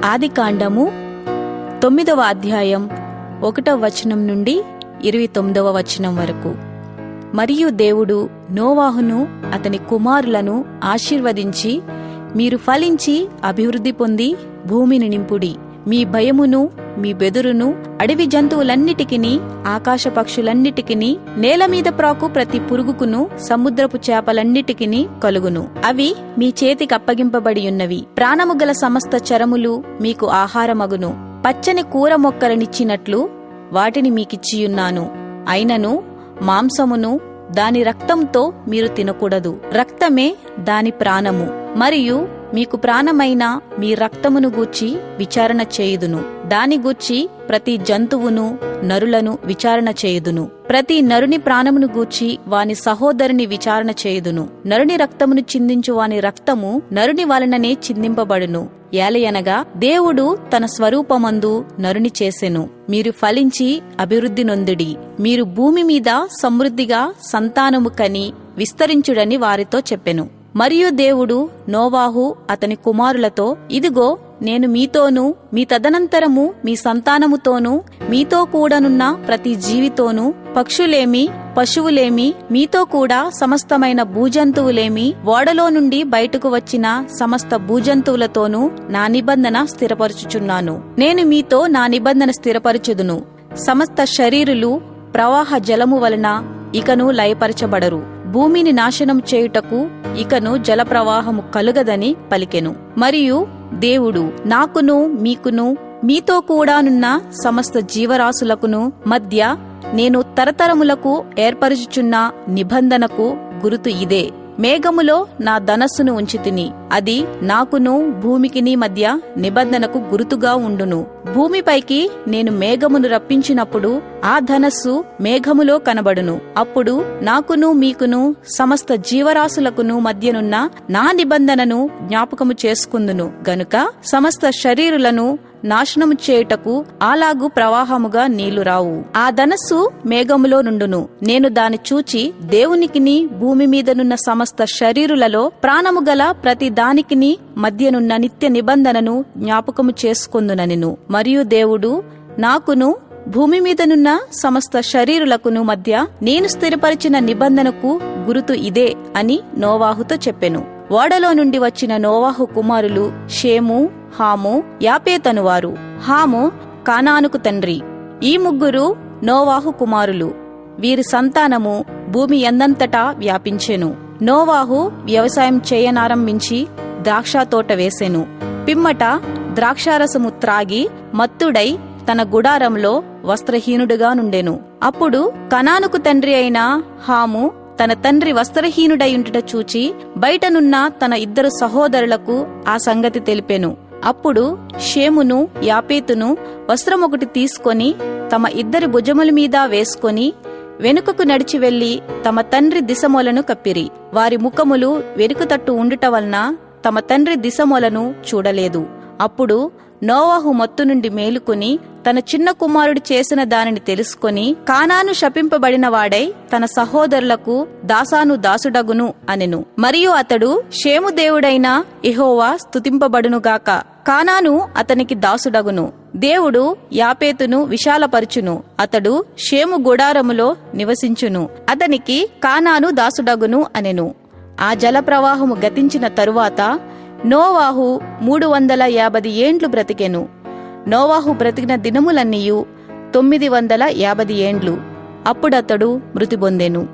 ఆదికాండము 9వ అధ్యాయం 1వ వచనం నుండి 29వ వచనం వరకు. మరియు దేవుడు నోవాహును అతని కుమారులను ఆశీర్వదించి, మీరు ఫలించి అభివృద్ధి పొంది భూమిని నింపుడి. మీ భయమును మీ బెదురును అడవి జంతువులన్నిటికిని, ఆకాశ పక్షులన్నిటికిని, నేల మీద ప్రాకు ప్రతి పురుగుకును, సముద్రపు చేపలన్నిటికిని కలుగును. అవి మీ చేతికి అప్పగింపబడి ఉన్నవి. ప్రాణము గల సమస్త చరములు మీకు ఆహారమగును. పచ్చని కూర మొక్కలనిచ్చినట్లు వాటిని మీకిచ్చియున్నాను. అయినను మాంసమును దాని రక్తంతో మీరు తినకూడదు. రక్తమే దాని ప్రాణము. మరియు మీకు ప్రాణమైన మీ రక్తమును గూర్చి విచారణ చేయుదును. దాని గూర్చి ప్రతి జంతువును నరులను విచారణ చేయుదును. ప్రతి నరుని ప్రాణమును గూర్చి వాని సహోదరుని విచారణ చేయుదును. నరుని రక్తమును చిందించు వాని రక్తము నరుని వలననే చిందింపబడును. ఏలయనగా దేవుడు తన స్వరూపమందు నరుని చేసెను. మీరు ఫలించి అభివృద్ధి నొందుడి. మీరు భూమి మీద సమృద్ధిగా సంతానము కని విస్తరించుడని వారితో చెప్పెను. మరియు దేవుడు నోవాహు అతని కుమారులతో, ఇదిగో నేను మీతోనూ మీ తదనంతరము మీ సంతానముతోనూ మీతో కూడనున్న ప్రతి జీవితోనూ, పక్షులేమి పశువులేమి, మీతో కూడా సమస్తమైన భూజంతువులేమి, ఓడలో నుండి బయటకు వచ్చిన సమస్త భూజంతువులతోనూ నా నిబంధన స్థిరపరచుచున్నాను. నేను మీతో నా నిబంధన స్థిరపరచుదును. సమస్త శరీరులు ప్రవాహ జలము వలన ఇకను లయపరచబడరు. భూమిని నాశనం చేయుటకు ఇకను జలప్రవాహము కలుగదని పలికెను. మరియు దేవుడు నాకును మీకును మీతో కూడానున్న సమస్త జీవరాశులకును మధ్య నేను తరతరములకు ఏర్పరచుచున్న నిబంధనకు గురుతు ఇదే. మేఘములో నా ధనస్సును ఉంచితిని. అది నాకును భూమికిని మధ్య నిబంధనకు గురుతుగా ఉండును. భూమిపైకి నేను మేఘమును రప్పించినప్పుడు ఆ ధనస్సు మేఘములో కనబడును. అప్పుడు నాకును మీకును సమస్త జీవరాశులకును మధ్యనున్న నా నిబంధనను జ్ఞాపకము చేసుకుందును గనుక సమస్త శరీరులను నాశనము చేయుటకు అలాగు ప్రవాహముగా నీళ్లు రావు. ఆ ధనస్సు మేఘములో నుండును. నేను దాని చూచి దేవునికిని భూమి మీదనున్న సమస్త శరీరులలో ప్రాణము గల ప్రతి దానికిని మధ్యనున్న నిత్య నిబంధనను జ్ఞాపకము చేసుకొందుననెను. మరియు దేవుడు నాకును భూమి మీదనున్న సమస్త శరీరులకును మధ్య నేను స్థిరపరిచిన నిబంధనకు గురుతు ఇదే అని నోవాహుతో చెప్పెను. ఓడలో నుండి వచ్చిన నోవాహు కుమారులు షేము, హాము, యాపేతనువారు. హాము కానానుకు తండ్రి. ఈ ముగ్గురు నోవాహు కుమారులు. వీరి సంతానము భూమి ఎందంతటా వ్యాపించెను. నోవాహు వ్యవసాయం చేయనారంభించి ద్రాక్షతోట వేసెను. పిమ్మట ద్రాక్షారసము త్రాగి మత్తుడై తన గుడారంలో వస్త్రహీనుడుగా నుండెను. అప్పుడు కనానుకు తండ్రి అయిన హాము తన తండ్రి వస్త్రహీనుడయుండుట చూచి బయటనున్న తన ఇద్దరు సహోదరులకు ఆ సంగతి తెలిపెను. అప్పుడు షేమును యాపేతును వస్త్రమొకటి తీసుకొని తమ ఇద్దరి భుజముల మీద వేసుకొని వెనుకకు నడిచి వెళ్లి తమ తండ్రి దిశమొలను కప్పిరి. వారి ముఖములు వెనుకతట్టు ఉండుట వలన తమ తండ్రి దిశమొలను చూడలేదు. అప్పుడు నోవాహు మత్తు నుండి మేలుకొని తన చిన్న కుమారుడు చేసిన దానిని తెలుసుకొని, కానాను శపింపబడిన వాడై తన సహోదరులకు దాసాను దాసుడగును అనెను. మరియు అతడు షేము దేవుడైన యెహోవా స్తుతింపబడునుగాక, కానాను అతనికి దాసుడగును. దేవుడు యాపేతును విశాలపరచును. అతడు షేము గుడారములో నివసించును. అతనికి కానాను దాసుడగును అనెను. ఆ జలప్రవాహము గతించిన తరువాత నోవాహు 350 ఏండ్లు బ్రతికెను. నోవాహు బ్రతికిన దినములన్నీయు 950 ఏండ్లు. అప్పుడతడు మృతి పొందెను.